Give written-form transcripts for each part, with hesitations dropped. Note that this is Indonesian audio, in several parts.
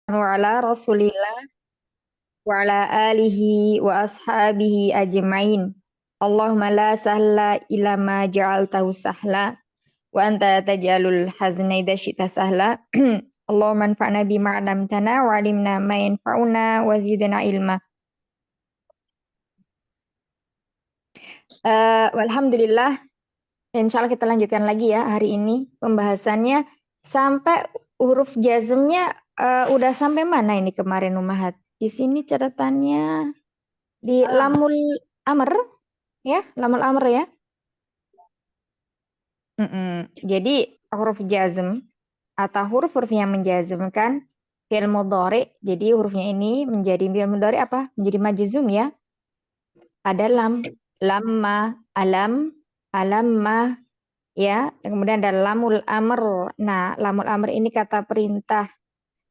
wa ala rasulillah wa ala alihi wa ashabihi ajmain. Allahumma la sahla illa ma ja'altahu sahla wa anta taj'alul hazna idza syi'ta sahla. Allahumma anfa'na bima 'allamtana wa 'allimna ma yanfa'una wa zidna ilma. Walhamdulillah, insya Allah kita lanjutkan lagi ya hari ini pembahasannya sampai huruf jazmnya. Udah sampai mana ini kemarin Umahat? Di sini catatannya di lamul amr ya, lamul amr ya. Jadi huruf jazm atau huruf-huruf yang menjazmkan fi'il mudhari. Jadi hurufnya ini menjadi fi'il mudhari apa? Menjadi majzum ya. Ada lam, lamma, alam, alamma ya. Kemudian ada lamul amr. Nah, lamul amr ini kata perintah.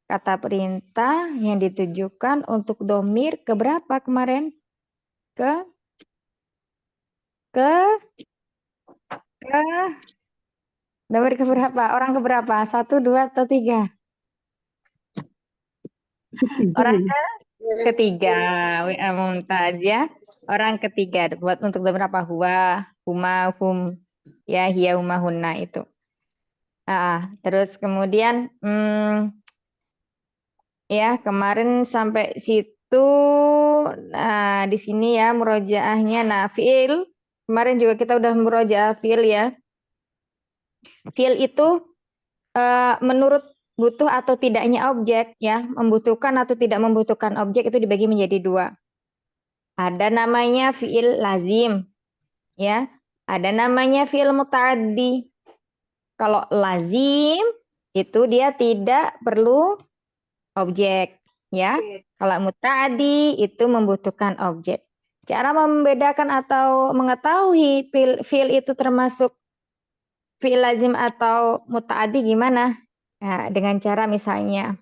Kata perintah yang ditujukan untuk domir ke berapa kemarin? Ke ke ke domir ke berapa? Orang ke berapa? Satu, dua, atau tiga? Orang ketiga, WA Mumtaz ya. Orang ketiga buat untuk beberapa huwa, huma, hum, ya, hiya, huma, hunna itu. Terus kemudian ya kemarin sampai situ. Nah, di sini ya murojaahnya. Nah, fiil kemarin juga kita udah murojaah fiil ya. Fiil itu menurut butuh atau tidaknya objek ya, membutuhkan atau tidak membutuhkan objek itu dibagi menjadi dua. Ada namanya fiil lazim ya, ada namanya fiil muta'addi. Kalau lazim itu dia tidak perlu objek ya. Kalau muta'addi itu membutuhkan objek. Cara membedakan atau mengetahui fiil itu termasuk fiil lazim atau muta'addi gimana? Nah, dengan cara misalnya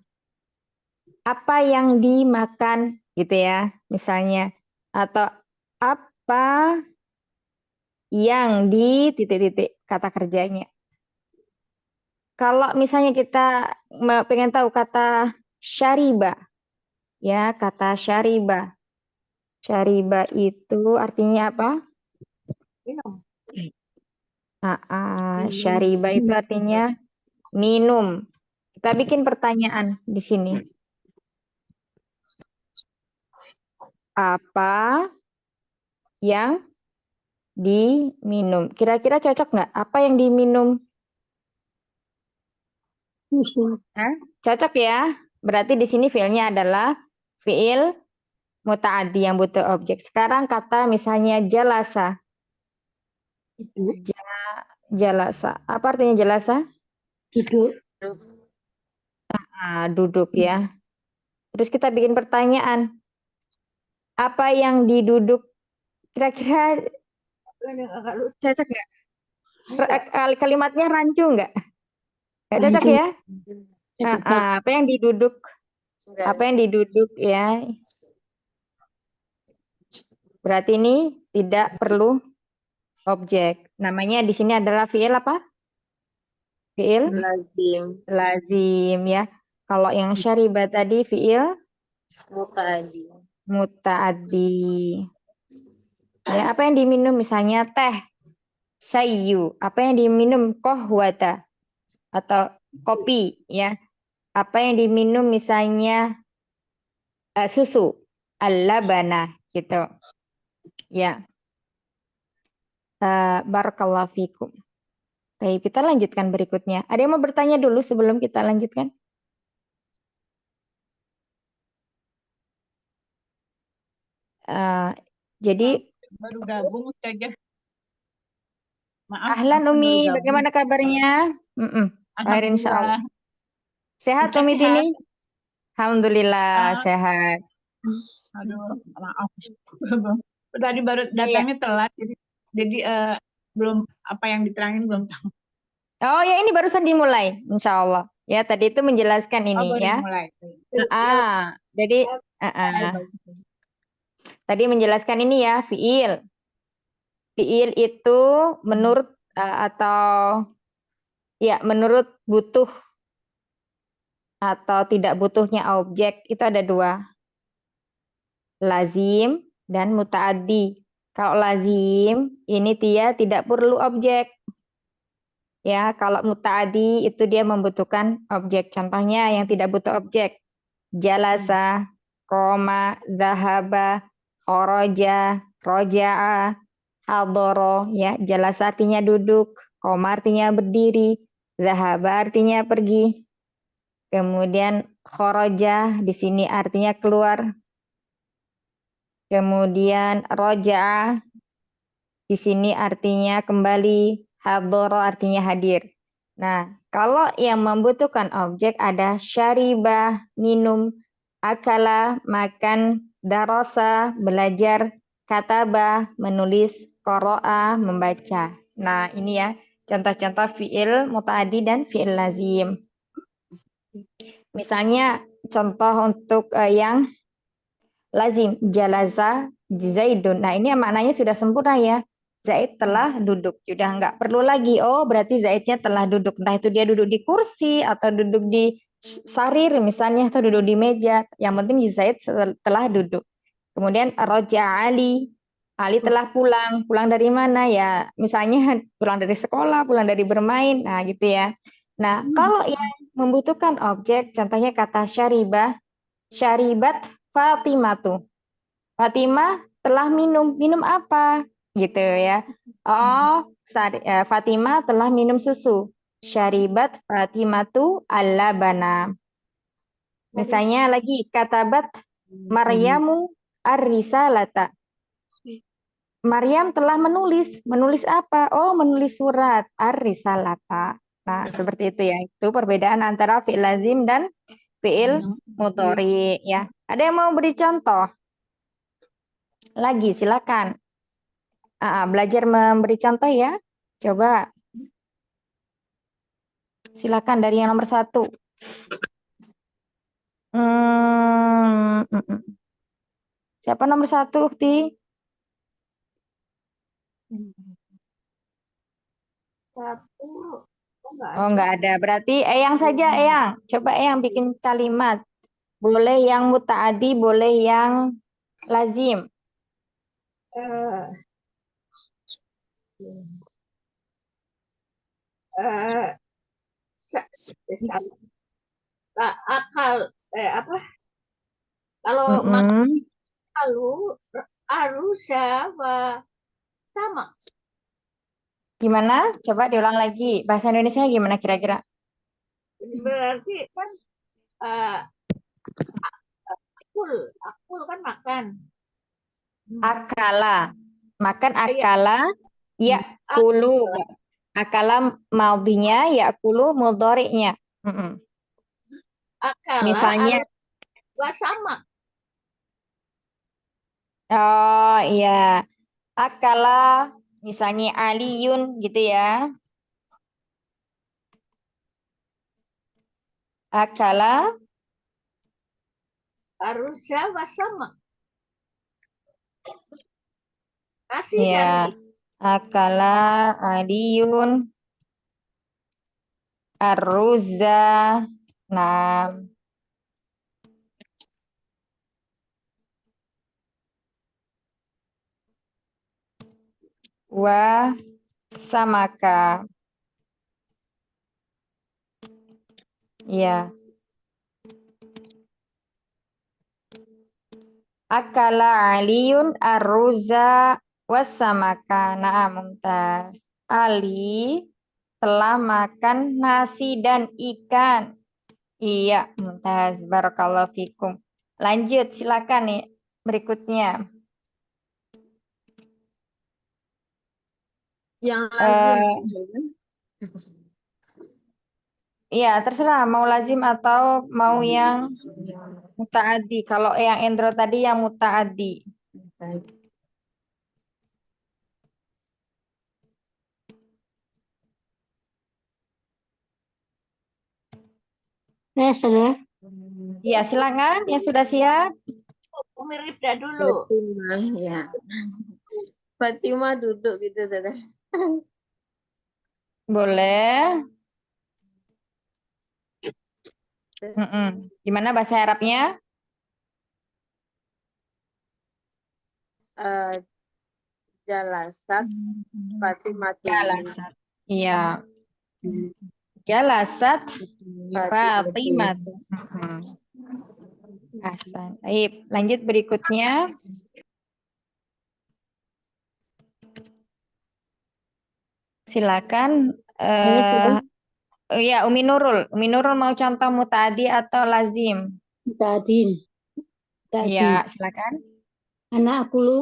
apa yang dimakan gitu ya, misalnya, atau apa yang di titik-titik kata kerjanya. Kalau misalnya kita pengen tahu kata syariba, ya kata syariba. Syariba itu artinya apa? Syariba itu artinya minum. Kita bikin pertanyaan di sini. Apa yang diminum? Kira-kira cocok nggak? Apa yang diminum? Cocok ya. Berarti di sini fiilnya adalah fiil muta'addi yang butuh objek. Sekarang kata misalnya jalasa. Jalasa. Apa artinya jalasa? Duduk. Duduk ya. Terus kita bikin pertanyaan. Apa yang diduduk? Kira-kira cocok nggak? Kalimatnya rancu nggak? Nggak cocok ya? Apa yang diduduk? Apa yang diduduk ya? Berarti ini tidak perlu objek. Namanya di sini adalah fiil apa? Fiil Lazim. lazim ya. Kalau yang syariba tadi fiil Muta'addi. muta'addi. Ya, apa yang diminum misalnya teh, sayu. Apa yang diminum kohwata atau kopi ya. Apa yang diminum misalnya susu, al-labana gitu. Ya. Barakallahu fikum. Baik, kita lanjutkan berikutnya. Ada yang mau bertanya dulu sebelum kita lanjutkan? Jadi baru gabung saja. Maaf. ahlan Umi, bagaimana kabarnya? Baik, insya Allah. Sehat Umi Tini? Alhamdulillah sehat. Aduh, maaf. Tadi baru datangnya telat, jadi belum apa yang diterangin belum tahu. Oh ya, ini barusan dimulai, insya Allah. Ya, tadi itu menjelaskan ini baru ya. dimulai. Jadi tadi menjelaskan ini ya, fiil. Fiil itu menurut atau ya menurut butuh atau tidak butuhnya objek itu ada dua, lazim dan mutaaddi. Kalau lazim ini dia tidak perlu objek. Ya, kalau mutaaddi itu dia membutuhkan objek. Contohnya yang tidak butuh objek. Jalasa, koma, zahaba, kharaja, roja'a, hadoro. Ya, jalasa artinya duduk, koma artinya berdiri, zahaba artinya pergi. Kemudian kharaja di sini artinya keluar. Kemudian roja'a di sini artinya kembali, hadoro artinya hadir. Nah, kalau yang membutuhkan objek ada syaribah, minum, akala, makan, darosa, belajar, kataba, menulis, qoro'a, membaca. Nah, ini ya contoh-contoh fi'il mutaaddi dan fi'il lazim. Misalnya contoh untuk yang lazim, jalaza, zaidun. Nah, ini maknanya sudah sempurna ya. Zaid telah duduk. Sudah nggak perlu lagi. Oh, berarti Zaidnya telah duduk. Entah itu dia duduk di kursi atau duduk di sarir misalnya atau duduk di meja. Yang penting Zaid telah duduk. Kemudian Roja Ali. Ali telah pulang. Pulang dari mana ya? Misalnya pulang dari sekolah, pulang dari bermain. Nah, gitu ya. Nah, kalau yang membutuhkan objek, contohnya kata syaribah, syaribat Fatimatu. Fatimah telah minum. Minum apa? Gitu ya. Oh, Fatimah telah minum susu. Syaribat Fatimatu al-labana. Misalnya lagi katabat Maryamu ar-risalata. Maryam telah menulis. Menulis apa? Oh, menulis surat ar-risalata. Nah, seperti itu ya. Itu perbedaan antara fi'il lazim dan fi'il mudhari ya. Ada yang mau beri contoh? Lagi silakan. Belajar memberi contoh ya. Coba. Silakan dari yang nomor 1. Siapa nomor 1, Ukti? Satu. Oh, nggak ada. Berarti Eyang saja, Eyang. Coba Eyang bikin kalimat. Boleh yang mutaadi, boleh yang lazim. Eh, eh, akal apa? Kalau lalu harus sama. Gimana? Coba diulang lagi. Bahasa Indonesia gimana kira-kira? Berarti kan akul kan makan. Akala. Makan akala. Ya kulu. Akala maudinya, ya kulu mudhari'nya. Akala Misalnya. sama. Oh iya. Akala. Misalnya Aliyun gitu ya. Akala. Harus sama. Nasi Ya. dan Akala Aliyun. Arruza. Nah. Wa samaka. Ya. Akala Aliyun arruza wasamaka. Nah, mumtaz. Ali telah makan nasi dan ikan. Iya, mumtaz. Barakallahu fikum. Lanjut, silakan nih berikutnya. yang lazim. Iya, terserah mau lazim atau mau yang mutaaddi. Kalau yang Endro tadi yang mutaaddi. sudah. Iya, silakan yang sudah siap. Umi Rifda dulu. Fatimah ya. Fatimah duduk gitu Teteh. Boleh. Gimana bahasa Arabnya? Jalasat Fatimatu. Jalasat. Iya, jalasat Fatimah. Ahsan. Baik, lanjut berikutnya. Silakan. Ya, Umi Nurul. Umi Nurul mau contoh mutadi atau lazim? Tadi, Iya, silakan. anak aku lu,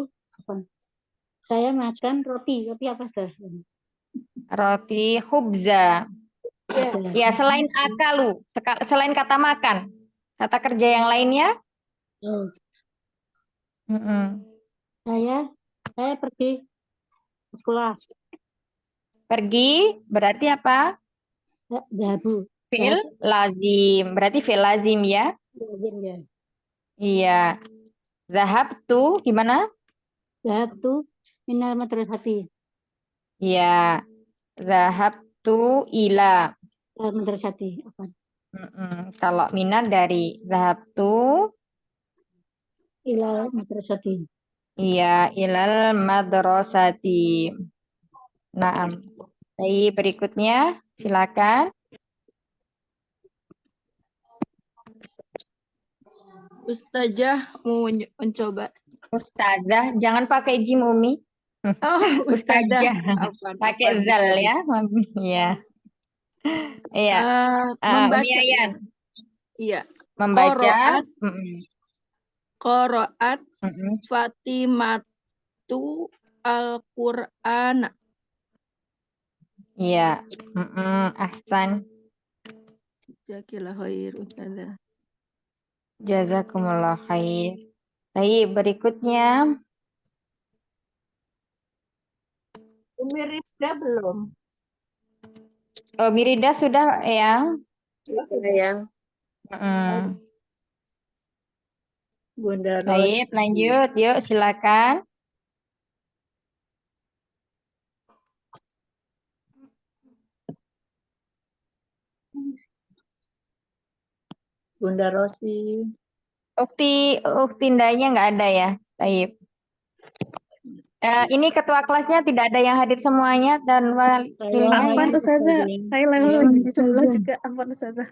saya makan roti apa sih? Roti khubza. Ya, selain akalu, selain kata makan, kata kerja yang lainnya? Oh, Mm-mm. saya pergi ke sekolah. Pergi berarti apa? Zahabu. Fil lazim. Berarti fil lazim ya? Ya. Iya. Zahab tuh gimana? Zahabtu minal madrasati. Iya. Zahab tuh ila. Madrasati. Apa? Kalau minat dari zahab tuh Ila madrasati. iya ilal madrasati. Naam. Baik, berikutnya silakan. Ustazah mau mencoba. Ustazah, jangan pakai jim Umi. Oh, Ustazah, pakai zal tadi? ya. Iya. Iya. Umi Membaca. Ayan, Iya. membaca. Qoroat Fatimatu Al-Qur'an. Iya. Ahsan. Jazakallah khair Ustazah. Jazakumullah khair. Baik, berikutnya. Umi Rizda belum? Oh, Mirida sudah ya. Sayang. Bunda Ros. Baik, lanjut. Yuk, silakan. Bunda Rosi. Uktindanya nggak ada ya. Baik. Ini ketua kelasnya tidak ada yang hadir semuanya dan wakilnya Afwan ya. Ustazah. Saya lagi di sebelah juga. Afwan Ustazah.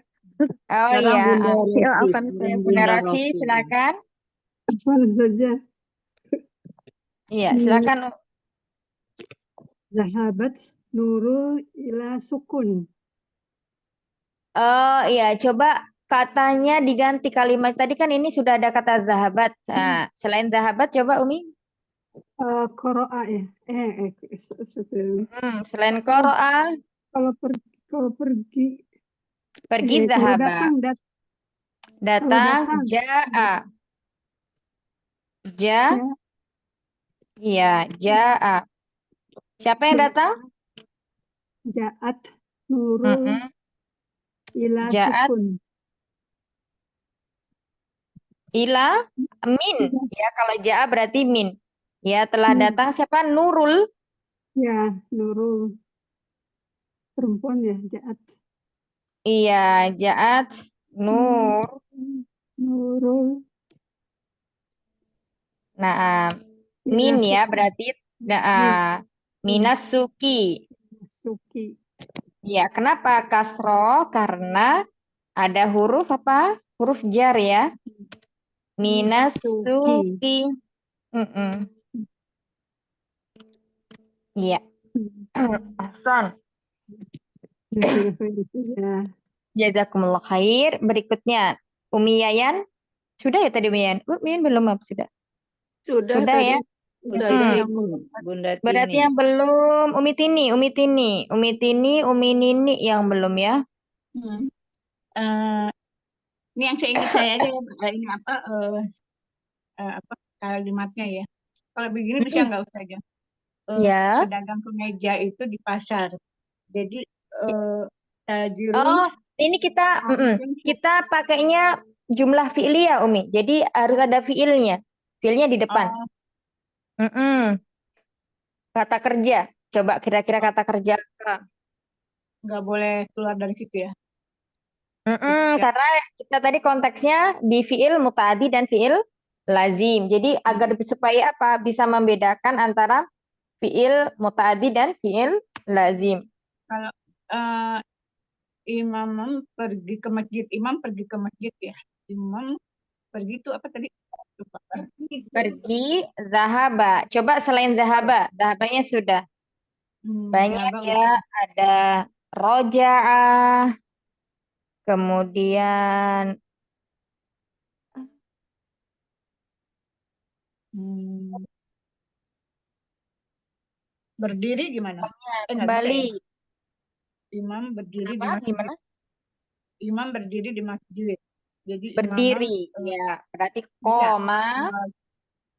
Oh Sekarang iya. Bunda Rosi. Afwan, Sekarang Bunda Bunda Rosi, Rosi. silakan. Afwan saja. Iya, silakan. Zahabat Nurul ila sukun. Oh iya, coba katanya diganti kalimat. Tadi kan ini sudah ada kata zahabat. Nah, selain zahabat, coba Umi. Qoro'a ya. Selain koro'a, Kalau pergi pergi kalau zahaba. Datang, datang. ja'a. Iya, ja'a. Siapa yang datang? Ja'at Nurul ila Ja'at sukun. ila min. Ya, kalau ja'a berarti min. Ya, telah datang siapa? Nurul. Ya, Nurul. Perempuan ya, Ja'at. Iya, ja'at nur. Nurul Nah, min ya berarti minas suki. Suki. Ya, kenapa kasro? Karena ada huruf apa? Huruf jar ya. Minas suki. Iya. Ahsan. Jazakumullah khair. Berikutnya, Umi Yayan. Sudah ya tadi Umi Yayan? Umi Yayan belum apa sudah? Sudah tadi. ya. Yang Bunda Tini. Berarti yang belum Umi Tini, Umi Nini yang belum ya. Ini yang seingat saya aja ini apa kalimatnya ya. Kalau begini bisa nggak usah aja. Ya. Pedagang kemeja itu di pasar. Jadi Oh, ini kita pakainya jumlah fi'li ya, Umi. Jadi harus ada fi'ilnya. Fi'ilnya di depan. Kata kerja. Coba kira-kira kata kerja apa? Nggak boleh keluar dari situ ya. Karena kita tadi konteksnya di fiil mutaadi dan fiil lazim. Jadi agar supaya apa? Bisa membedakan antara fiil mutaadi dan fiil lazim. Kalau imam pergi ke masjid, imam pergi ke masjid ya. Imam pergi itu apa tadi? Lupa. Pergi, zahaba. Coba selain zahaba, zahabanya sudah. Banyak Zahaba ya, ada roja'ah, kemudian berdiri gimana? Nggak bisa ya? kembali. Imam berdiri di Kenapa? masjid. Gimana? Imam berdiri di masjid. Jadi Berdiri. Ya, berarti bisa. koma.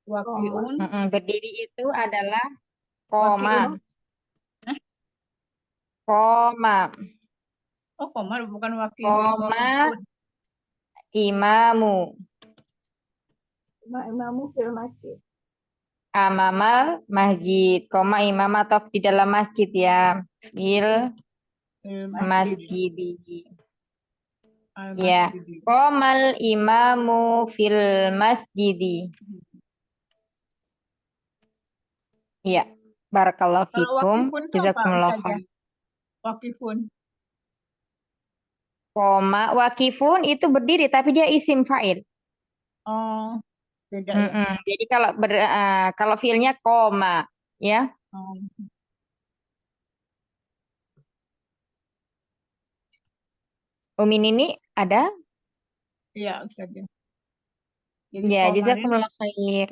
Wakiun. Berdiri itu adalah koma. Wakiun. Koma. Oh, koma bukan wakiun. Koma imamu. Imamu fil masjid. Amamal masjid. Koma imam atau di dalam masjid ya. Fil masjidi. Ya. Komal imamu fil masjidi. Ya. Barakallahu fikum. Jazakumullah khair. Wakifun. Koma wakifun itu berdiri tapi dia isim fa'il. Oh, beda ya. Jadi kalau fiilnya koma ya. Umi Nini ada? Iya, saja. Jadi Ya, koma ini jazakumullah khair.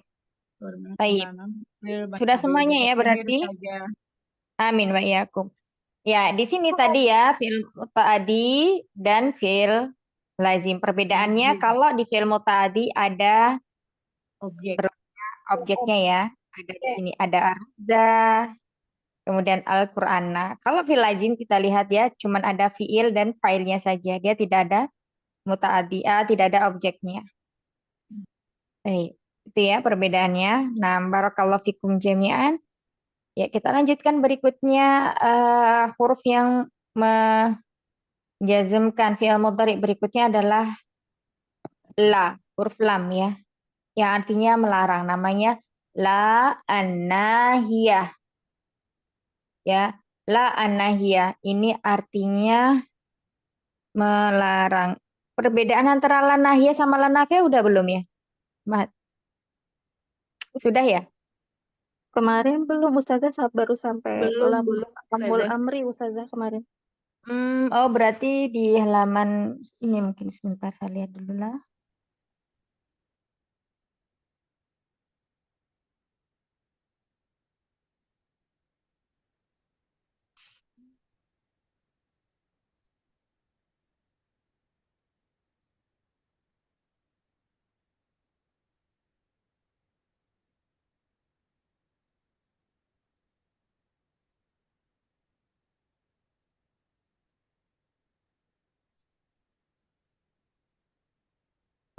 Baik. Sudah semuanya ya berarti? Amin wa iyyakum. Ya, di sini tadi ya fi'il muta'addi dan fi'il lazim. Perbedaannya kalau di fi'il muta'addi ada objeknya ya. Ada di sini ada arza, kemudian Al-Qur'an. Nah, kalau fi'il lazim kita lihat ya, cuman ada fi'il dan fa'ilnya saja. Dia tidak ada muta'addi, tidak ada objeknya. Baik, itu ya perbedaannya. Nah, barakallahu fikum jami'an. Ya, kita lanjutkan berikutnya huruf yang menjazmkan fi'il mudhari berikutnya adalah la, huruf lam ya. Yang artinya melarang, namanya la an-nahiyah. Ya, la an-nahiyah ini artinya melarang. Perbedaan antara la nahiyah sama la nafiyah udah belum ya? Sudah ya? Kemarin belum Ustazah baru sampai Belum, Amul Ustazah. Amri Ustazah kemarin. Oh berarti di halaman ini mungkin sebentar saya lihat dulu lah.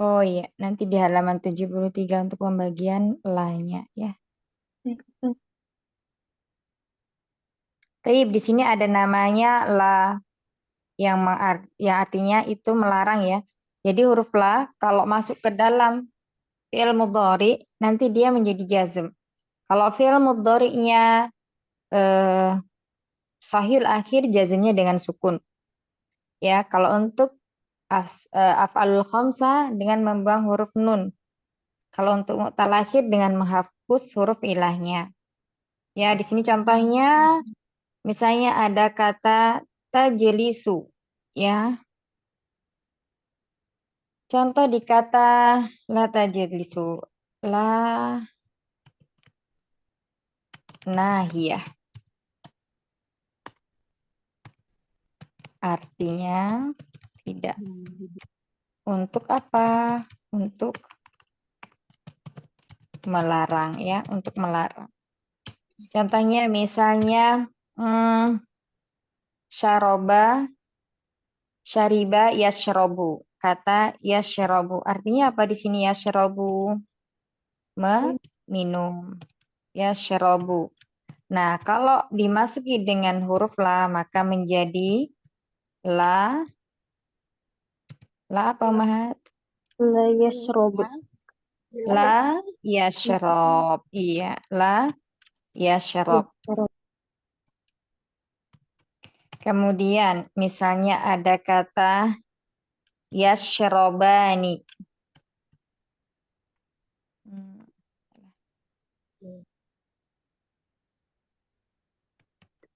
Oh iya, nanti di halaman 73 untuk pembagian lainnya ya. Tapi di sini ada namanya la yang artinya itu melarang ya. Jadi huruf la kalau masuk ke dalam fi'il mudhari nanti dia menjadi jazm. Kalau fi'il mudhari'nya sahihul akhir jazmnya dengan sukun. Ya, kalau untuk af'alul khamsah dengan membuang huruf nun. Kalau untuk mu'tal akhir dengan menghapus huruf ilahnya. Ya, di sini contohnya misalnya ada kata tajlisu, ya. Contoh di kata la tajlisu, la nahiyah. Artinya tidak. Untuk apa? Untuk melarang ya, untuk melarang. Contohnya misalnya syaroba, syariba, yashrobu. Kata yashrobu. Artinya apa di sini yashrobu? Meminum. Yashrobu. Nah, kalau dimasuki dengan huruf la, maka menjadi la La apa Mahat? La yashrob. La yashrob. Iya, la yashrob. Kemudian misalnya ada kata yashrobani.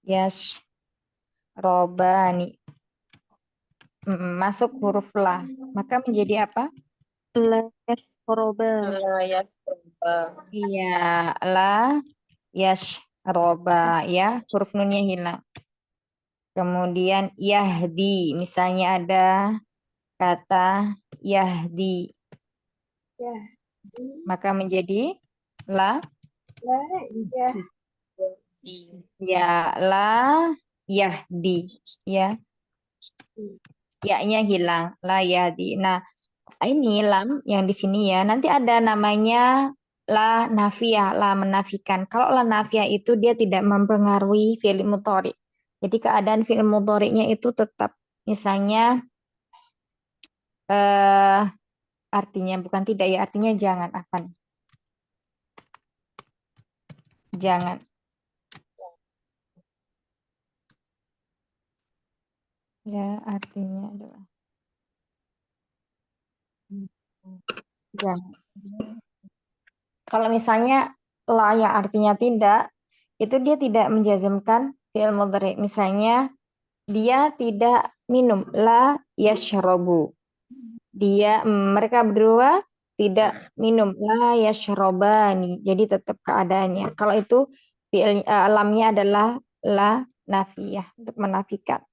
Yashrobani. Masuk huruf la. Maka menjadi apa? La yashroba. Ya, coba. Iya, la yashroba ya, huruf nunnya hilang. Kemudian yahdi, misalnya ada kata yahdi. Maka menjadi la ya la yahdi ya. Ya-nya hilang, la yahdi. Nah, ini lam yang di sini ya, nanti ada namanya la nafiyah, la menafikan. Kalau la nafiyah itu dia tidak mempengaruhi fi'il mudhari. Jadi keadaan fi'il mudhari'nya itu tetap, misalnya artinya bukan tidak ya, artinya jangan, akan. Jangan. Ya, artinya adalah jangan. Kalau misalnya la yang artinya tidak, itu dia tidak menjazmkan fi'il mudhari. Misalnya dia tidak minum, la yashrabu. Mereka berdua tidak minum, la yashrabani. Jadi tetap keadaannya. Kalau itu lamnya adalah la nafiyah, untuk menafikan.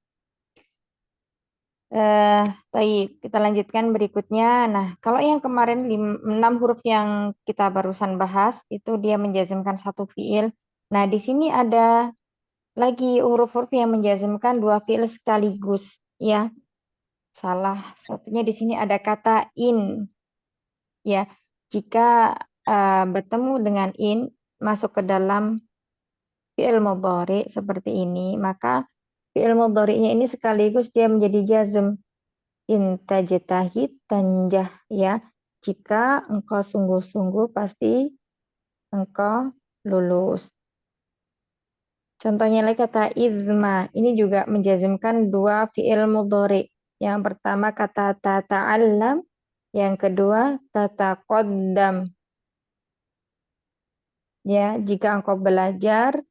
Baik, kita lanjutkan berikutnya. Nah, kalau yang kemarin 6 huruf yang kita barusan bahas, itu dia menjazmkan satu fiil. Nah, di sini ada lagi huruf-huruf yang menjazmkan dua fiil sekaligus, ya. Salah satunya di sini ada kata in, ya. Jika bertemu dengan in masuk ke dalam fiil mudhari seperti ini, maka fiil mudhari'nya ini sekaligus dia menjadi jazm. In tajtahid tanjah, ya. Jika engkau sungguh-sungguh pasti engkau lulus. Contohnya lagi kata izma, ini juga menjazmkan dua fi'il mudhari. Yang pertama kata tata'allam, yang kedua tataqaddam. Ya, jika engkau belajar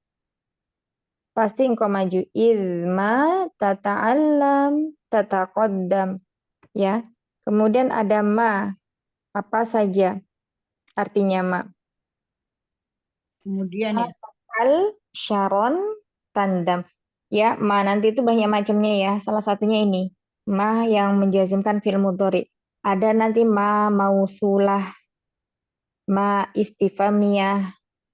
pasti engkau maju. Izma tata'allam tataqaddam. Ya. Kemudian ada ma, apa saja artinya ma. Kemudian ya. Al syaron tandam. Ya, ma nanti itu banyak macamnya ya. Salah satunya ini. Ma yang menjazmkan fi'il mudhari. Ada nanti ma mausulah, ma istifamiyah,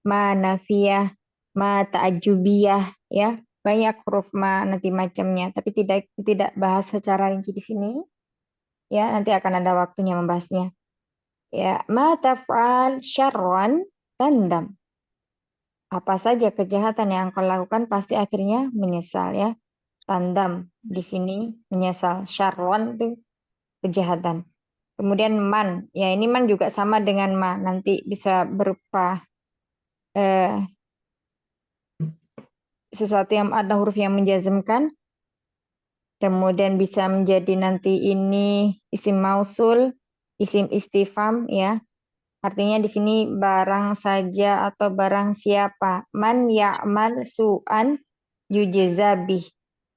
ma nafiyah, ma ta'ajubiyah, ya. Banyak huruf ma nanti macamnya, tapi tidak bahas secara rinci di sini. Ya, nanti akan ada waktunya membahasnya. Ya, ma taf'al syarran tandam. Apa saja kejahatan yang kau lakukan pasti akhirnya menyesal, ya. Tandam di sini menyesal. Syarwan itu kejahatan. Kemudian man, ya ini man juga sama dengan ma, nanti bisa berupa sesuatu yang ada huruf yang menjazmkan. Kemudian bisa menjadi nanti ini isim mausul, isim istifham, ya. Artinya di sini barang saja atau barang siapa. Man ya'mal su'an yujzabih.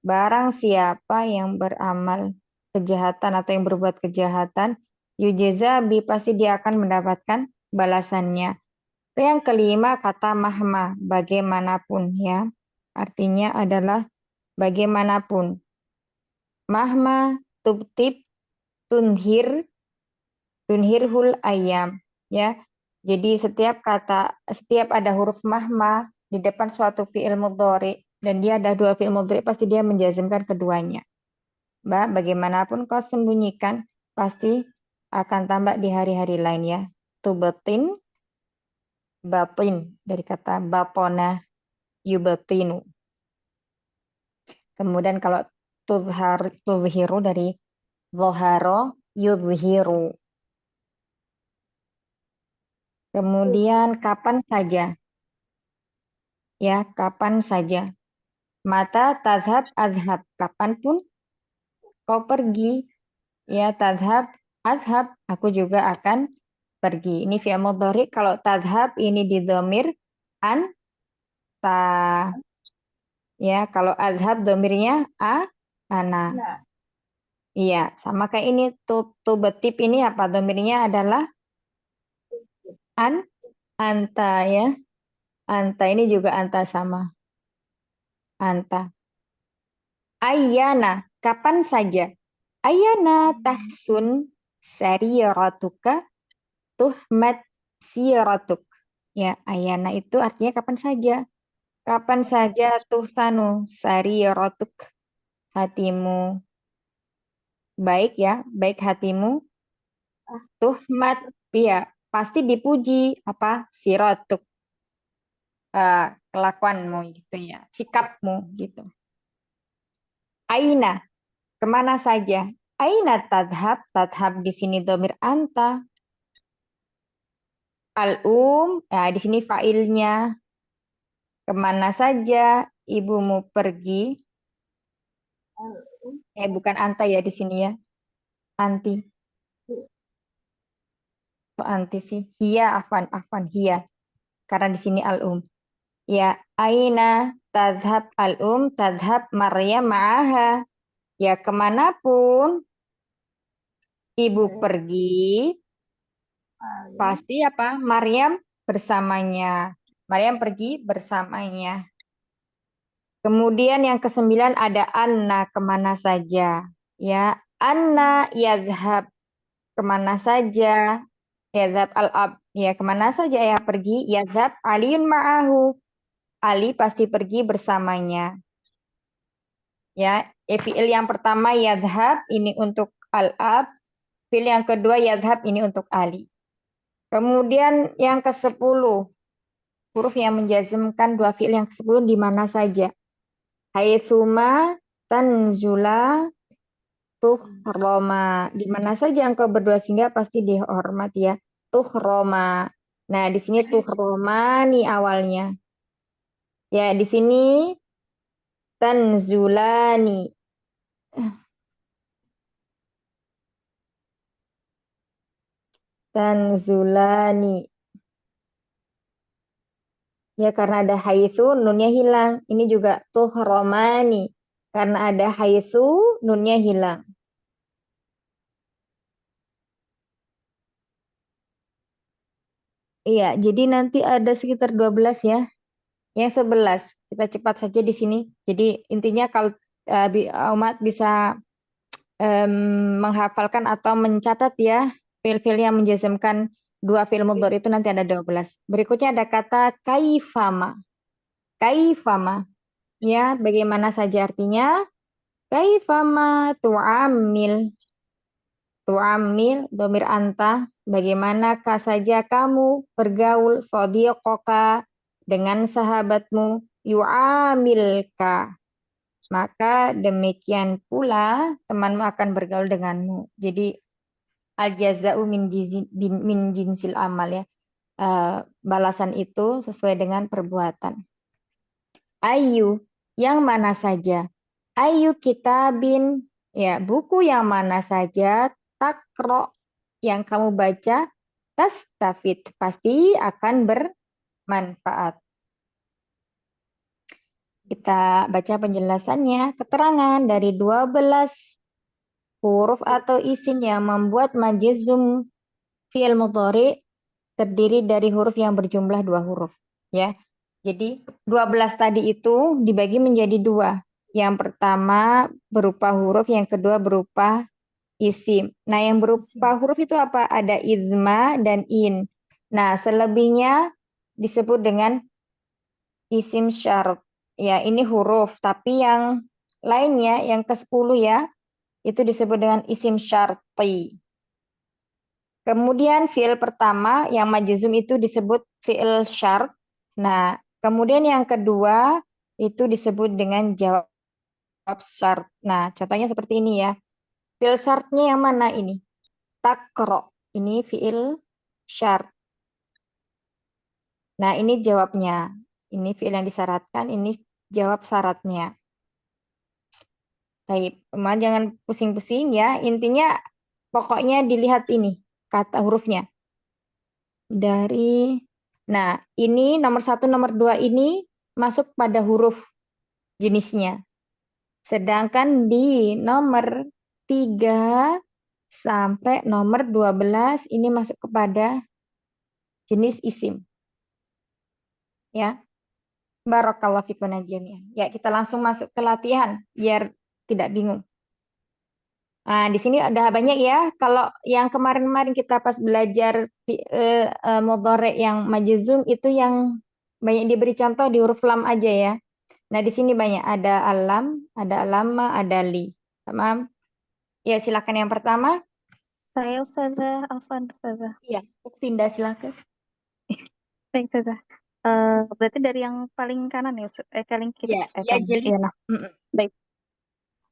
Barang siapa yang beramal kejahatan atau yang berbuat kejahatan, yujzabi pasti dia akan mendapatkan balasannya. Yang kelima kata mahma, bagaimanapun, ya. Artinya adalah bagaimanapun. Mahma tubtib tunhirhul ayam, ya. Jadi setiap ada huruf mahma di depan suatu fi'il mudhari dan dia ada dua fi'il mudhari pasti dia menjazmkan keduanya. Bagaimanapun kau sembunyikan pasti akan tambah di hari-hari lain, ya. Tubatin batin dari kata batona yubatinu. Kemudian kalau tuzhiru dari zoharo yudhiru. Kemudian kapan saja? Ya, kapan saja. Mata tazhab azhab. Kapanpun kau pergi. Ya, tazhab azhab. Aku juga akan pergi. Ini fi'il mudhari. Kalau tazhab ini didhamir anta. Ya, kalau azhab dhamirnya ana. Nah, Iya, sama kayak ini betip ini apa? Dhamirnya adalah anta ya. Anta ini juga anta sama. Anta. Ayyana, kapan saja. Ayyana tahsun sariratuka tuhmat siratuk. Ya, ayyana itu artinya kapan saja. Kapan saja tuhsanu sariratuk. Hatimu baik ya, baik hatimu. Tuhmat, ya, pasti dipuji. Apa? Siratuk. Kelakuanmu gitu ya, sikapmu gitu. Aina, kemana saja? Aina tadhab, tadhab di sini domir anta. Nah di sini failnya. Kemana saja ibumu pergi? Bukan anta ya di sini ya. Anti. Kok anti sih? Hia, afan, hia. Karena di sini Ya, aina tadhab tadhab Maryam ma'aha. Ya, kemanapun ibu pergi, pasti apa? Maryam bersamanya. Maryam pergi bersamanya. Kemudian yang ke-9 ada Anna, kemana saja. Ya, Anna yadhab, kemana saja. Yadhab al-ab, ya kemana saja ayah pergi. Yadhab Aliun ma'ahu, Ali pasti pergi bersamanya. Ya, fi'il yang pertama yadhab ini untuk al-ab, fi'il yang kedua yadhab ini untuk Ali. Kemudian yang ke-10, huruf yang menjazmkan dua fi'il yang ke-10 di mana saja. Haitsuma tanzula tuhroma. Di mana saja engkau berdua singgah pasti dihormati ya. Tuhroma. Nah, di sini tuhroma nih awalnya. Ya, di sini tanzulani. Tanzulani. Ya, karena ada haitsu, nunnya hilang. Ini juga tuhromani. Karena ada haitsu, nunnya hilang. Iya, jadi nanti ada sekitar 12 ya. Yang 11, kita cepat saja di sini. Jadi intinya kalau umat bisa menghafalkan atau mencatat ya fiil-fiil yang menjazmkan dua fiil mudhari itu nanti ada 12. Berikutnya ada kata kaifama. Kaifama. Ya, bagaimana saja artinya? Kaifama tu'amil. Tu'amil, domir anta. Bagaimanakah saja kamu bergaul sodiqoka dengan sahabatmu yu'amilka. Maka demikian pula temanmu akan bergaul denganmu. Jadi al-jaza'u min jinsil amal ya. Balasan itu sesuai dengan perbuatan. Ayu, yang mana saja. Ayu kitabin, ya buku yang mana saja. Takro, yang kamu baca. Tastafid, pasti akan bermanfaat. Kita baca penjelasannya. Keterangan dari 12 huruf atau isim yang membuat majzum fi'il mudhari terdiri dari huruf yang berjumlah 2 huruf. Ya, jadi 12 tadi itu dibagi menjadi 2. Yang pertama berupa huruf, yang kedua berupa isim. Nah, yang berupa huruf itu apa? Ada izma dan in. Nah, selebihnya disebut dengan isim syarat. Ya, ini huruf. Tapi yang lainnya, yang ke-10 ya, itu disebut dengan isim syarti. Kemudian fi'il pertama yang majzum itu disebut fi'il syart. Nah, kemudian yang kedua itu disebut dengan jawab syart. Nah, contohnya seperti ini ya. Fi'il syartnya yang mana ini? takro. Ini fiil syart. Nah, ini jawabnya. Ini fiil yang disyaratkan, ini jawab syaratnya. Baik, jangan pusing-pusing ya. Intinya pokoknya dilihat ini kata hurufnya. Nah, ini nomor 1, nomor 2 ini masuk pada huruf jenisnya. Sedangkan di nomor 3 sampai nomor 12 ini masuk kepada jenis isim. Ya. Barakallahu fikum jami'an. Ya, kita langsung masuk ke latihan biar tidak bingung. Nah, di sini ada banyak ya. Kalau yang kemarin-kemarin kita pas belajar mudhari yang majzum itu yang banyak diberi contoh di huruf lam aja ya. Nah, di sini banyak ada alam, ada alama, ada li. Tamam. Ya, silakan yang pertama. Saya Ustazah, Afwan Ustazah. Iya, Uktinda silakan. Baik Ustazah. Berarti dari yang paling kanan ya, paling kiri. Ya, ya Kanan. jadi. Iya, nah. Baik.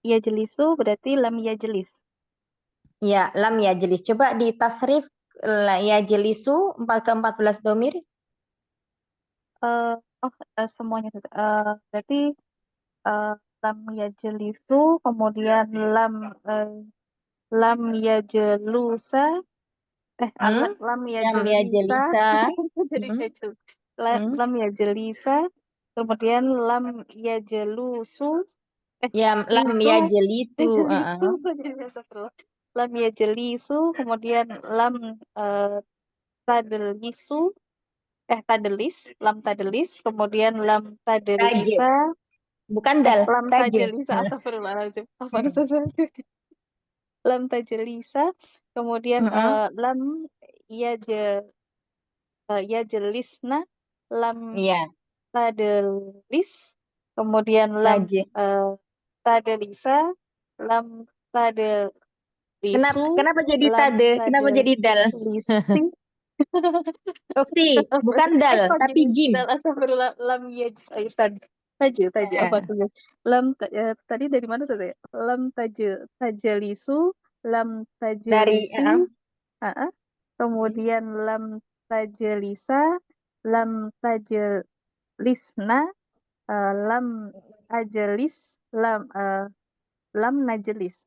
Ya jelisu berarti lam ya jelis. Ya, lam ya jelis. Coba di tasrif ya jelisu 4 ke 14 domir. Semuanya Ustazah. Berarti lam ya jelisu, kemudian lam ya jelusa, lam ya Lam ya jelisa. jelisa. Jadi kacau. Lam ya jelisa, kemudian lam ya jelusu. Ya, lam ya jelisu. Lam ya jelisu, kemudian lam tadelisu, lam tadelis, kemudian lam tadelisa, Bukan dal, lam tajil. tajelisa, astagfirullahaladzim. Lam tajelisa, kemudian lam ya jelisna, lam Iya, tadelis, kemudian lam tajil. tadelisa, lam tadelisu, Kenapa jadi lam tade? Kenapa jadi dal? tadelisi. Ukti, bukan dal, Kok tapi jadi jim. dal, astagfirullah, lam taje apa tuh? Tadi dari mana saja? Lam tajelisu, lam Dari tajelisi, kemudian lam tajelisa, lam tajelisna, lam ajelis, lam najelis.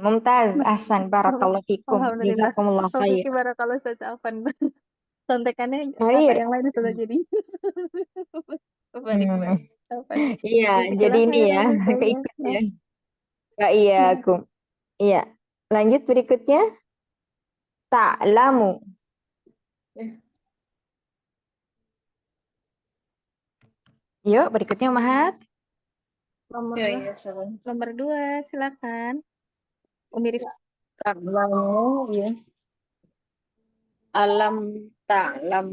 Mumtaz, ahsan, barakallahu fikum. Alhamdulillah. Jazakumullah khair. Barakallahu Ustaz Afan. Contekannya kata Khair. yang lain sudah jadi. Balik. Iya, jadi ini ya, keikut ya. Iya, kum. Iya. Lanjut berikutnya. Ta'lamu. Yuk, berikutnya Mahat. Nomor 2, silakan. Umi Rifat. Ta'lamu ya. Alam ta'lam.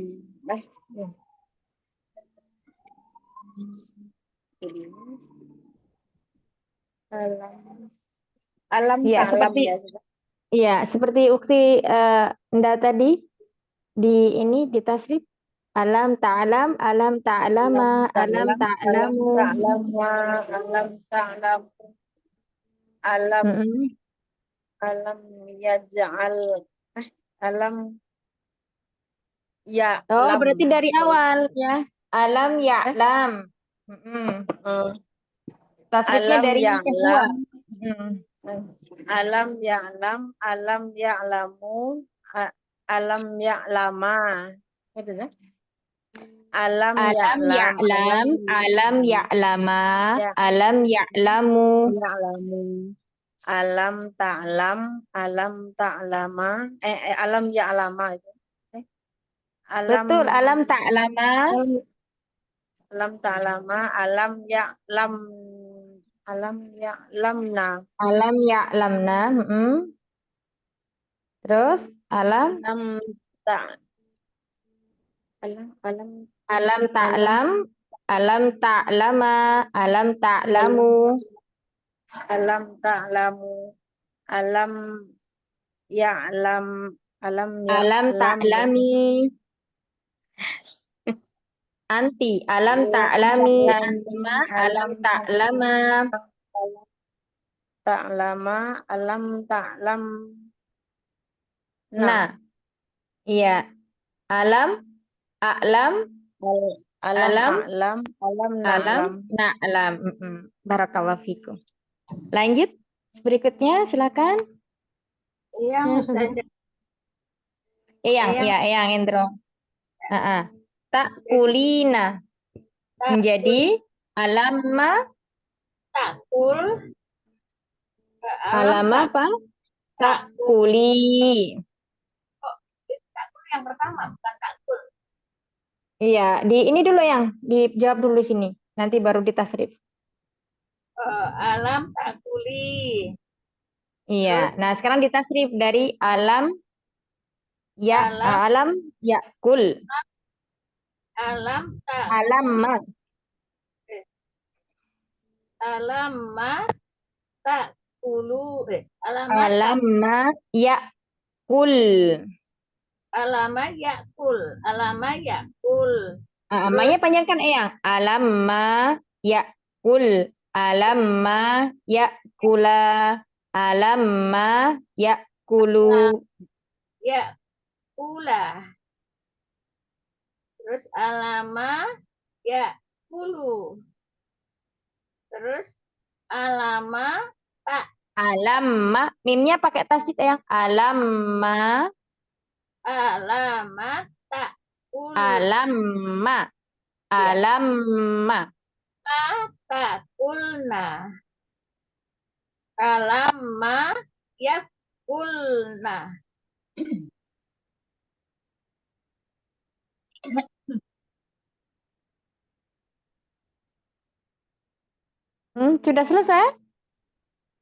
Alam Ya, ta'lam seperti ya. iya, seperti ukti Nda tadi di tasrif. Alam ta'lam, alam ta'lama, alam ta'lamu. Alam ta'lam. Alam yaj'al. Alam ya. Oh, berarti dari awal ya. Alam ya'lam. Tasrifnya Alam dari yang kedua. Alam ya'lam, alam ya'lamu, alam ya'lama. Itu kan? Alam ya'lam, alam ya'lama, alam ya'lamu. Alam ta'lam, alam ta'lama. Alam ya'lama itu. Betul, alam ta'lama. Alam ta'lama, alam ya'lam. Alam ya'lamna. Alam ya'lamna. Terus alam alam ta'lam, alam ta'lama, alam ta'lamu. Alam ta'lamu, alam ya'lam, alam ta'lami. Anti, alam ta'lami, antima, alam ta'lama. Ta'lama, alam ta'lam, Nah. Iya. Alam, a'lam, Alam, alam, a'lam, alam, alam, na'lam. na'lam. Barakallahu fikum. Lanjut. Berikutnya silakan. Iya, Ya, Ustazah. Eyang Endro. Ta'kulina. Menjadi alama, Takul. alama apa? Ta'kuli. Takul yang pertama, bukan takul. Iya, ini dulu yang dijawab dulu di sini. Nanti baru ditasrif. Alam takuli. Iya. Terus? Nah, sekarang ditasrif dari alam Alam. yakul. Alam tak. Alamat. Alama takulu. Alama yakul. Alama yakul. Alama yakul. Amanya panjangkan eyang. Alama yakul. Alama yakula. Alama yakulu. Yakula. Terus alama yakulu. Terus alama tak. Alama. Mimnya pakai tasdid eyang. Alama. Alama takul. Alama. Alama. Takulna. Alama yakulna. Sudah selesai?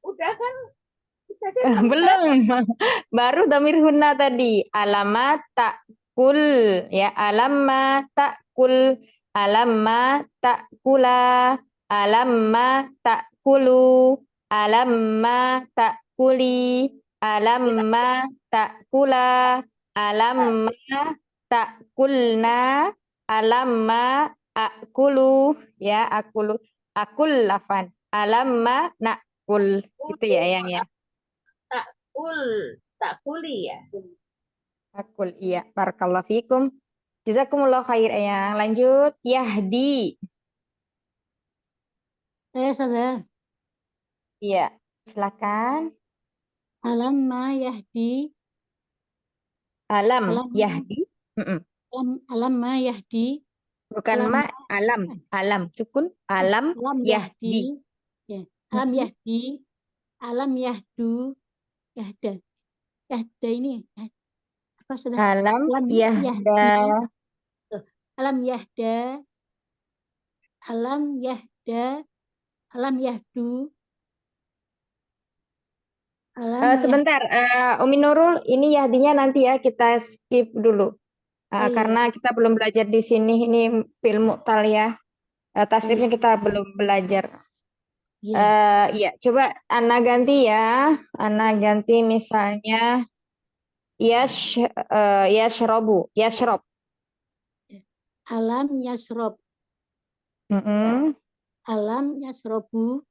Udah kan? Belum. Baru damir hunna tadi. Alamat takul. Ya, alamat takul. Alamat takula. Alamat takulu. Alamat takuli. Alamat takula. Alamat takulna. Alamat akulu. Ya, akulu. Akul lafan. Alamma nakul. Gitu ya yang ya. Takuli ya. Akul iya. Barakallahu fikum. Jazakumullah khair ya. Lanjut. Yahdi. Ustazah. Iya. Silakan. Alam ma yahdi. Alam yahdi. Alam ma yahdi. Bukan ma, alam. Alam. Sukun. Alam yahdi. Ya. Alam yahdi. Alam yahdu. Yahda. Yahda ini. Apa sudah? Alam yahda. Alam yahda. Alam yahda. Alam yahdu. Sebentar. Umi Nurul, ini yahdinya nanti ya kita skip dulu. Karena kita belum belajar di sini. Ini film mu'tal ya. Tasrifnya kita belum belajar. Iya, coba Ana ganti ya. Ana ganti misalnya yashrobu, yashrob. Alam yashrob. Alam yashrobu.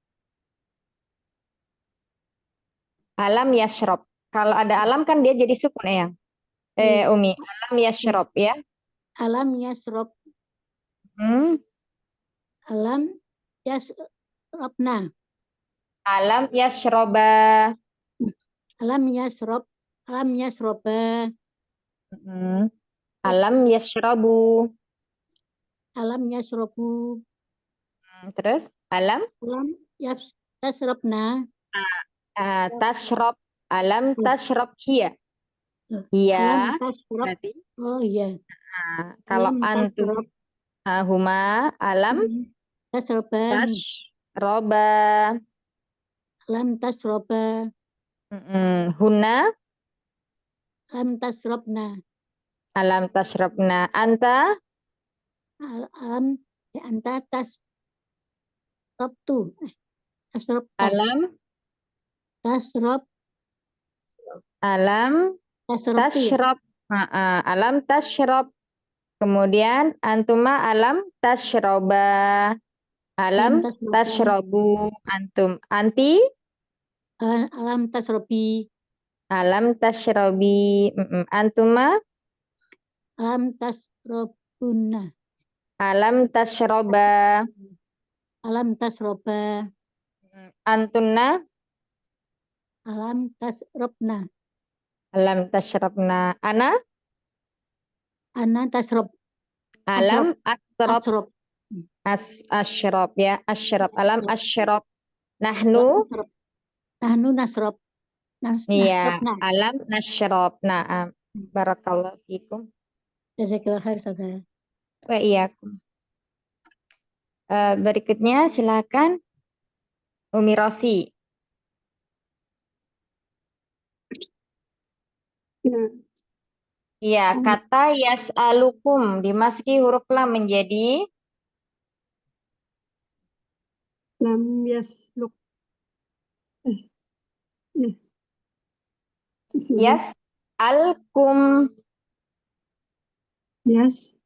Alam yashrob. Kalau ada alam kan dia jadi sukun ya. Umi, alam yashrob ya. Alam yashrob. Alam yashrobna. Alam yashroba. Alam yashrob. Alam yashroba. Alam yashrobu. Alam yashrobu. Terus alam? Alam yashrobna. Tashrob. Alam tashrob hiya. Hiya. Berarti. Oh iya. Kalau antum huma alam tashroba. tashroba. Alam tashroba. Huna alam tashrobna. Alam tashrobna. Anta alam ya anta tashrobtu. Alam tashrob. Alam tashrob. Alam tashrob. Kemudian antuma alam tashroba. Alam tashrobu. Antum. Anti alam tashrobi. Alam tashrobi. Antuma? Alam tasrobuna. Alam tashroba. Alam tasroba. Antunna? Alam tasrobna. Alam tashrabna. Ana? Ana tasrob. Alam asrob. Asrob. Asyrab ya. Asyrab. Alam asyrab. Nahnu? Asrob. Nahnu nasrob. Iya. Nasrobna. Alam nasyrab. Naam. Barakallahu fikum. Jazakallah khair, Ustazah. Wa iyyakum. Berikutnya silakan Umi Rosi. Iya, kata yas'alukum dimasuki huruf lam menjadi lam yasluk yas'alkum. yas'alkum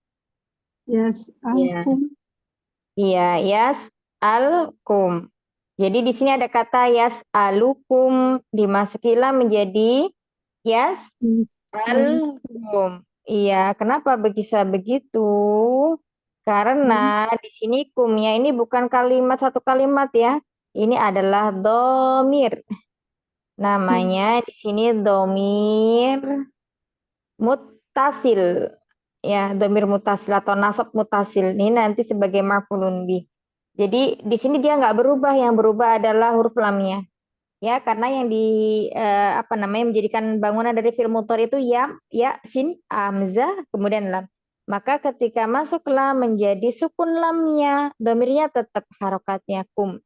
Iya, yas'alkum. Jadi di sini ada kata yas'alukum dimasuki lam menjadi yas'alkum. Iya, kenapa bisa begitu? Karena di sini kumnya ini bukan kalimat satu kalimat ya. Ini adalah domir. Namanya di sini domir muttasil. Ya, domir muttasil atau nasab muttasil. Ini nanti sebagai maf'ulun bih. Jadi di sini dia nggak berubah, yang berubah adalah huruf lamnya. Ya, karena yang menjadikan bangunan dari fi'il mudhari itu ya, sin, hamzah, kemudian lam. Maka ketika masuk lam menjadi sukun lamnya, domirnya tetap harokatnya kum.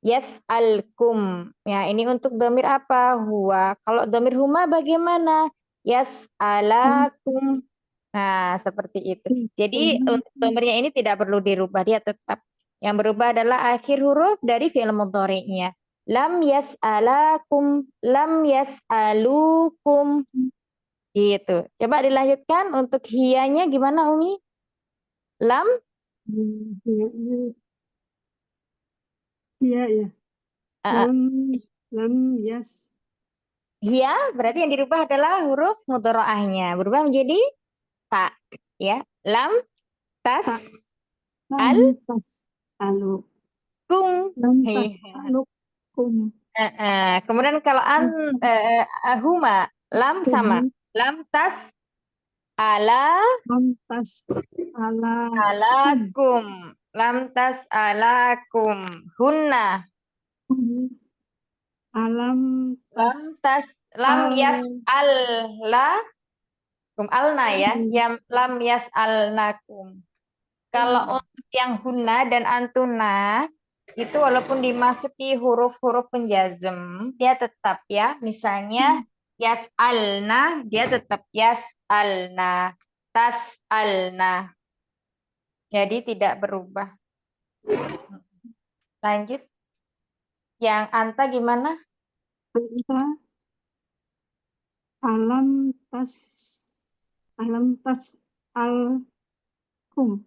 Yas'alkum. Ya, ini untuk domir apa? Huwa. Kalau domir huma bagaimana? Yas'alakum. Nah, seperti itu. Jadi untuk domirnya ini tidak perlu dirubah, dia tetap. Yang berubah adalah akhir huruf dari fi'il mudhari'nya. Lam yas'alakum, lam yas'alukum. Gitu. Coba dilanjutkan untuk hiyanya gimana Umi? Lam? iya ya lam yas Hiya berarti yang dirubah adalah huruf mudharaahnya. Berubah menjadi ta. Ya. Lam tas al tas alu kum. lam tas alukum Kemudian kalau huma lam sama. Lam tas ala lam tas ala alakum. Lam tas alakum. Hunna. alam Lam tas lam al- yas al la kum alna ya. Lam yas alnakum. Kalau untuk yang hunna dan antuna itu walaupun dimasuki huruf-huruf penjazm, dia tetap ya. Misalnya yas'alna, dia tetap yas'alna, tas'alna. Jadi tidak berubah. Lanjut. Yang anta gimana? anta alam tas al kum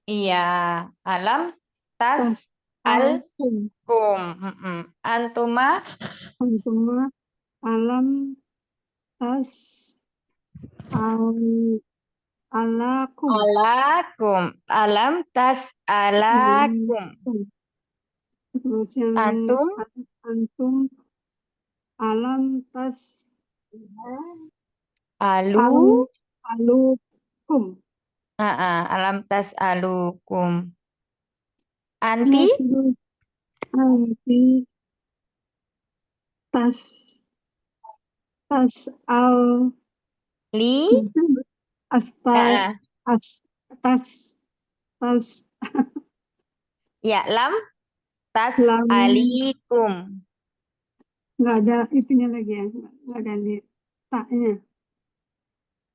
Iya, alam tas al kum. Antuma antuma alam tas al alakum alakum. Alam tas alakum. terus yang Antum antum alam tas alu. alukum Alam tas alukum. Anti anti tas al li. astal tas Ya, lam tas lam alikum. nggak ada itunya lagi ya nggak ada di taknya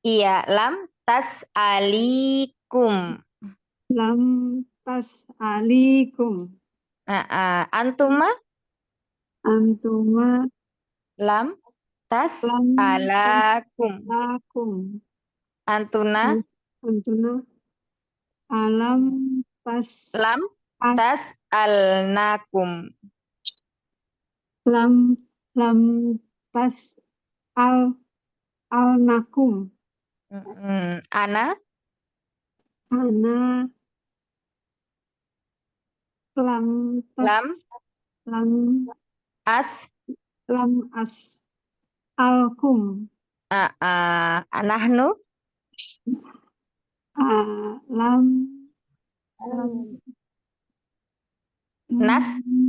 Iya, lam tas alikum. lam tas alikum Antuma antuma lam tas lam alakum. lakum Antuna antuna alam tas lam tas alnakum. lam Tas al-nakum. Ana, Ana lam lam, tas lam as, lam as alkum. anahnu, Lam lam nas,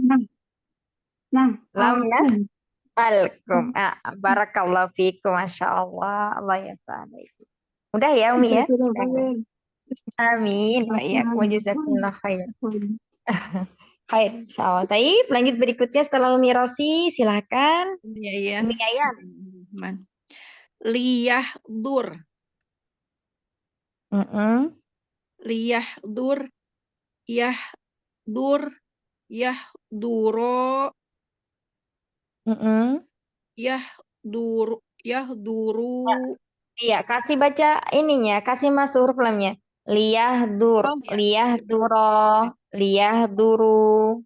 nah nah lam nas, alkum. alkum. Barakallahu fikum, Masya Allah. Allah ya ta'ala. Udah ya, Umi ya? Sudah khair. Amin. Wa iyyakum wa jazakumullah khair. Khair, insyaallah. Taib, lanjut berikutnya setelah Umi Rosi, silakan. Iya, iya. Umi Yayan. Bismillahirrahmanirrahim. Liyah dur. Liyah dur. Yah dur. Yah duro. Yah dur. Yah duru. Iya, kasih baca ininya, kasih masuk huruf lamnya. Liyah dur, Oh, ya. liyah duro, liyah duru.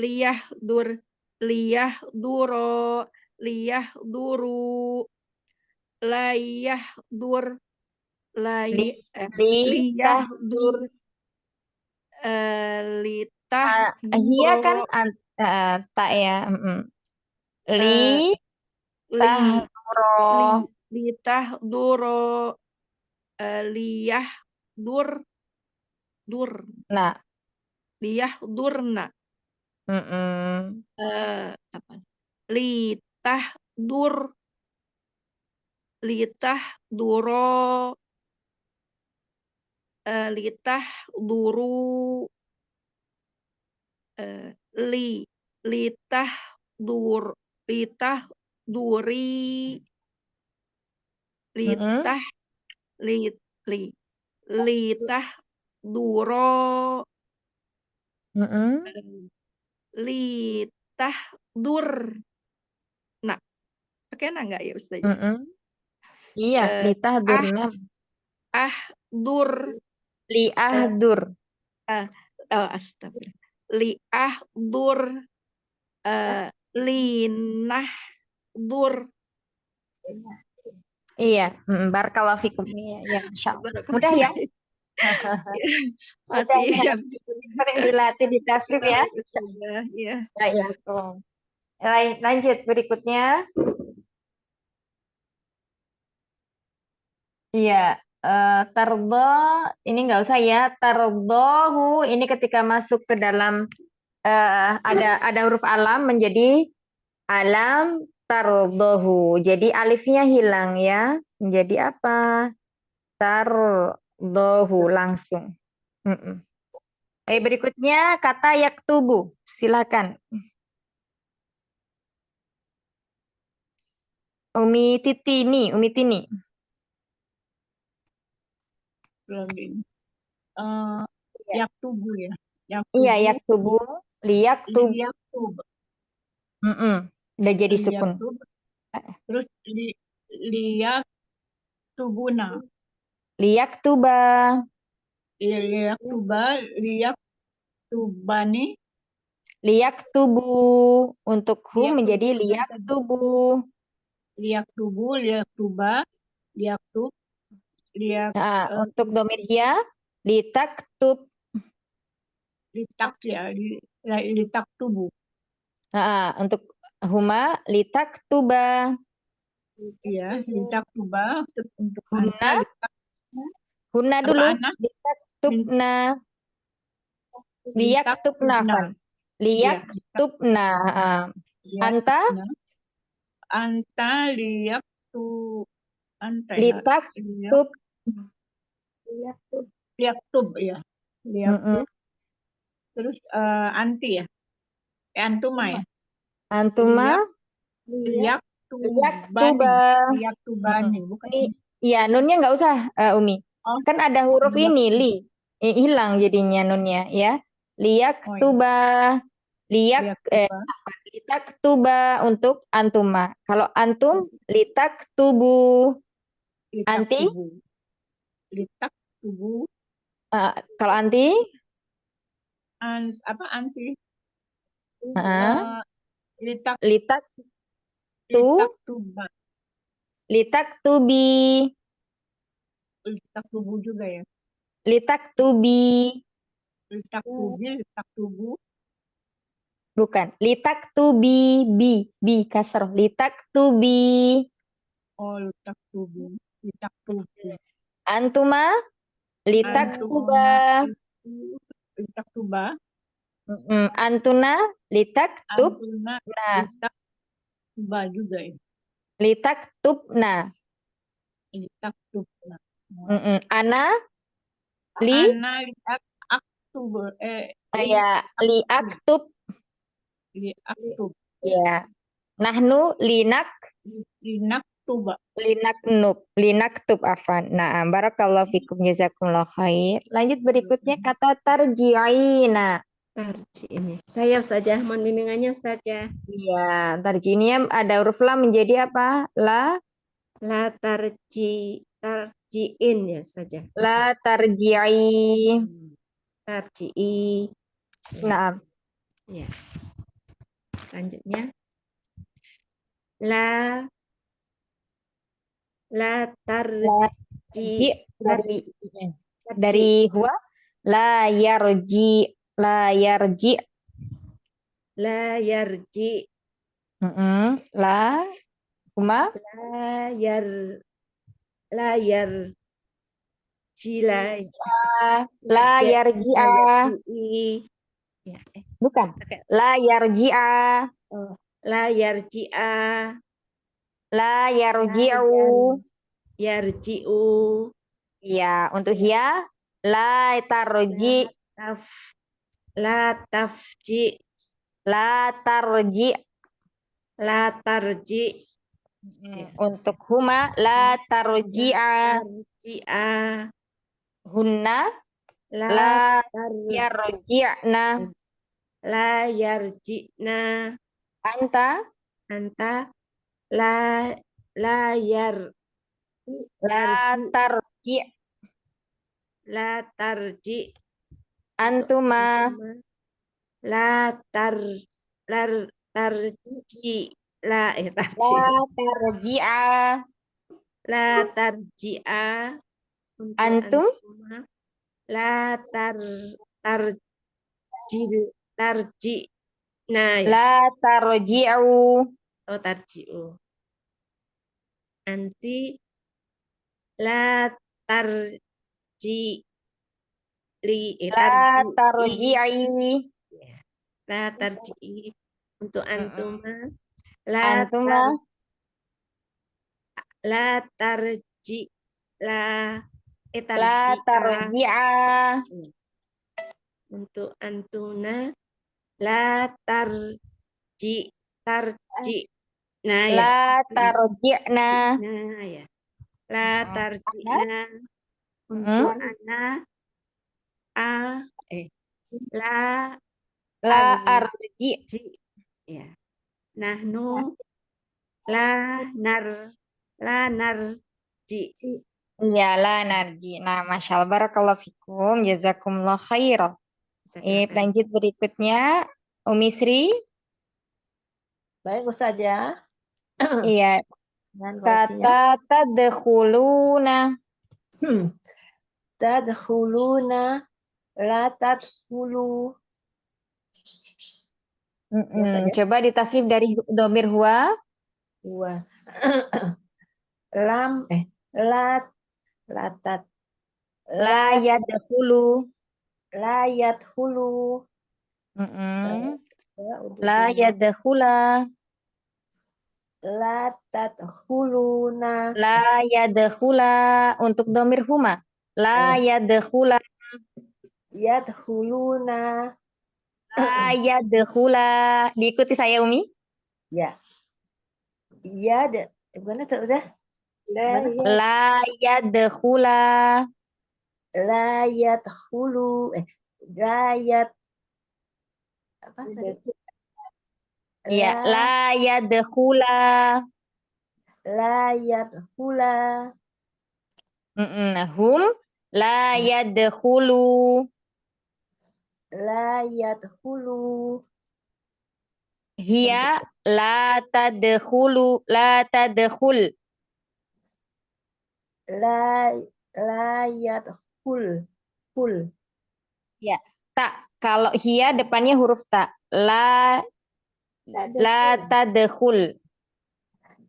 Liyah dur. Liyah duro. Liyah duru. Layah dur. Li, Liyah litah dur. dur. Litah Iya kan duro. tak ya. Eh, Litah li duro. litah duro. Liyah dur. Dur. Nah, Liyah durna. Apa? Litah dur. Litah duro. Litah duru. Litah dur. Litah duri. Litah litah duro. Litah dur. Nah, pakai enggak ya Ustaz? Iya, litah durna. Dur. Liah dur. Astagfirullah. Liah dur. Linah dur. Iya, barakallahu fikum. Iya, Masya Allah. Mudah ya? Mudah Masih ya. Sering dilatih di tasrif ya. sudah ya. Ya, lanjut berikutnya. Iya, tardo ini nggak usah ya. Tardohu ini ketika masuk ke dalam ada huruf alam menjadi alam tardohu. Jadi alifnya hilang ya. Menjadi apa? Tardohu langsung. Berikutnya kata yaktubu. Silakan. Umi Tini. Belum ini. Yaktubu ya. Iya, yaktubu, liyaktub. Liyaktub. Udah jadi sukun. Terus liyaktubuna. Liyaktuba. Liyaktuba, liyaktubani. Liyaktubu. Untuk hum menjadi liyaktubu. Liyaktubu, liyaktuba, liyaktub. Untuk domir ya, litaktub. Litaktubu. Untuk huma, litaktuba. Iya, litaktuba. Untuk Hunna. Hunna dulu. Litaktubna. Liyaktubna kan. Liyaktubna. Anta. Anta liyaktub. Anta ya. Litaktub. Liyaktub ya. Liyaktub. Terus anti ya. Antuma ya. Antuma. Liyaktubani. Bukan. Iya, nunnya nggak usah, Umi. Kan ada huruf ini, li. Hilang jadinya nunnya, ya. Liyaktuba. Litaktuba untuk antuma. Kalau antum, litaktubu. Anti? Litaktubu. Kalau anti? Apa anti? Litaktuba. litaktubi, Litaktubu juga ya. litaktubi, Litaktubi, litaktubu. bukan, litaktubi, bi kasroh, litaktubi, Oh, litaktubi. Litaktubi. antuma, litaktuba, Litaktuba. antuna, litaktub, Antuna, nah, litaktuba juga ya. litaktubna, Litaktubna. ana, Ana liaktub. ya, liaktub, Liaktub. ya, nahnu, Linaktuba. linaktub afan. Nah, barakallahu fikum jazakumullah khair. Lanjut berikutnya kata tarji'ina. Tarji ini. Saya Ustazah, mohon bimbingannya Ustazah. Iya, tarji'nya ada huruf lam menjadi apa? La tarjiin ya Ustazah. La tarji'i. Tarji'i. Nah, Ya. Selanjutnya. La tarji. dari huwa la yarji. La yarji. La huma La yarji'a. Ya, bukan la yarji'a, la yarji'a. la yarji'u. Yarji'u. Ya, untuk ya la tarji, La tafji. la tarji. Untuk huma la tarji'a, hunna la yarji'na, La yarji'na. anta La tarji, tarji. antuma La tarji. La tarji'a, tarji'a. Untuk antum antuma. La tarji. Nah, ya. la tarji'u, Oh, tarji'u. Anti la tarji. la tarji'i, La tarji'i. Untuk antuma. antuma La tarji. la tarji'a, Untuk antuna. La tarji. Nah, ya. la tarji'na, Nah, ya. La ana tarji'na. Untuk ana. La arji, ya. Nahnu la narji. ya la narji. Nah, Masya Allah, barakallahu fikum, jazakumullah khairan. Lanjut berikutnya, Umi Sri. Baik Ustazah. Iya, kata tadkhuluna. Tadkhuluna. La tadkhulu. Coba ditasrif dari domir huwa. Dua. Lam. Latat. La yadkhulu. La yadkhulu. La yadkhula. La tadkhuluna. La yadkhula. Untuk domir huma. La yadkhula. Yadkhuluna. La yadkhula. Diikuti saya Umi. Ya. Gimana Ustazah? La yadkhula. La yadkhulu. La yad. Apa tadi? Ya, la yadkhula. La yadkhula. Hum la yadkhulu. La yadkhulu. Hiya la tadkhulu la tadkhul. La yadkhul. Khul. Ya, tak. Kalau hiya depannya huruf tak. La tadkhul.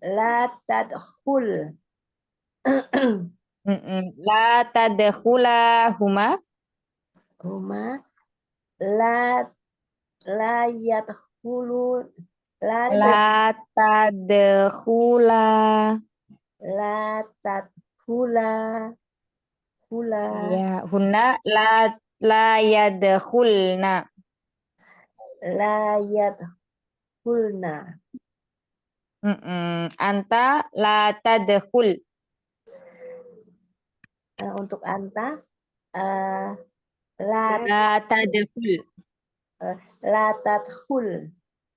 La tadkhul. La tadkhula huma. Huma. La yadkhulu. La tadkhula. La tadkhula. Khula. Ya, hunna la yadkhulna. La yadkhulna. Anta la tadkhul. Untuk anta La tadkhul. la tadkhul.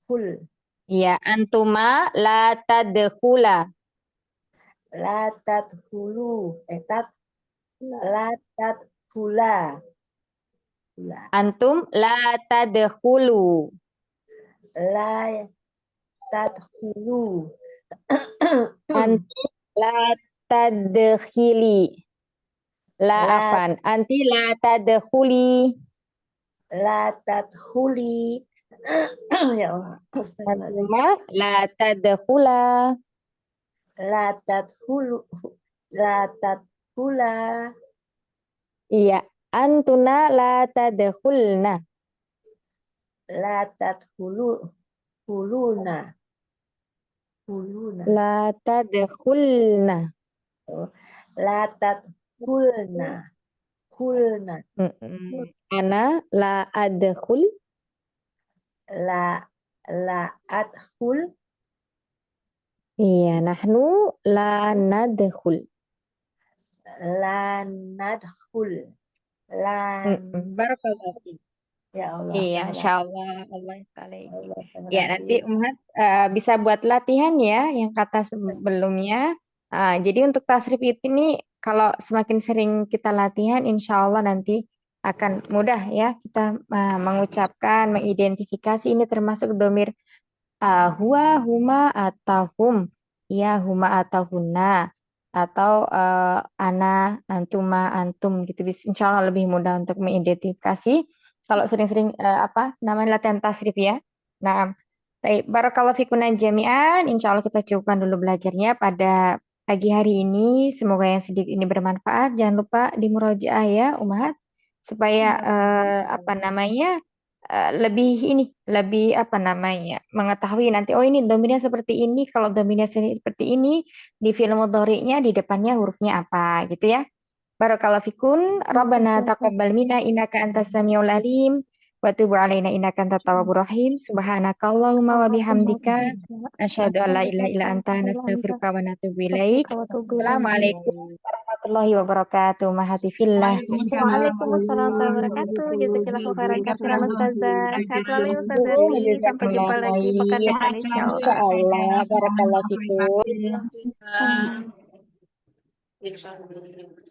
Khul. Ya, antuma la tadkhula. La tadkhulu. La tadkhula. Antum la tadkhulu. La tadkhulu. Anti la tadkhili. Afan. Anti la tadkhuli. La tadkhuli. Ya Allah. Astagfirullahaladzim. Antuma la tadkhula. La tadkhulu. La tadkhula. Iya. Antuna la tadkhulna. La tadkhulu. Khuluna. Khuluna. La tadkhulna. La tadkhulna. Khulna. Ana la adkhul. La adkhul. Iya, nahnu la nadkhul. La nadkhul. La Barakallahu fiik. Ya Allah. Iya, astagfirullah. insyaallah Allah taala. Allah, Ya, nanti astagfirullahaladzim. Umhat bisa buat latihan ya yang kata sebelumnya. Jadi untuk tasrif ini kalau semakin sering kita latihan, insya Allah nanti akan mudah ya kita mengucapkan, mengidentifikasi ini termasuk domir huwa, huma, atau hum. Ya, huma atau hunna. Atau ana, antuma, antum gitu. Insya Allah lebih mudah untuk mengidentifikasi kalau sering-sering namanya latihan tasrif ya. Nah, baik, barakallahu fikuna jami'an. Insya Allah kita cukupkan dulu belajarnya pada pagi hari ini. Semoga yang sedikit ini bermanfaat. Jangan lupa di murojaah ya, Ummahat, supaya lebih mengetahui nanti ini dominnya seperti ini. Kalau dominnya seperti ini di fi'il mudhari'nya di depannya hurufnya apa gitu ya. Barakallahu fikun. Rabbana taqabbal minna innaka antas samiul alim wa tub 'alaina innaka antat tawwabur rahim. Subhanakallahumma wa bihamdika asyhadu an la ilaha illa anta nastaghfiruka wa natubu ilaik. Assalamualaikum warahmatullahi wabarakatuh. Mahati fillah. Waalaikumsalam warahmatullahi wabarakatuh. Jazakallahu khairan katsiran Ustazah. Sehat selalu ya Ustazah. Sampai jumpa lagi pekan depan insyaallah. Insyaallah. Barakallahu fikum. Waalaikumsalam.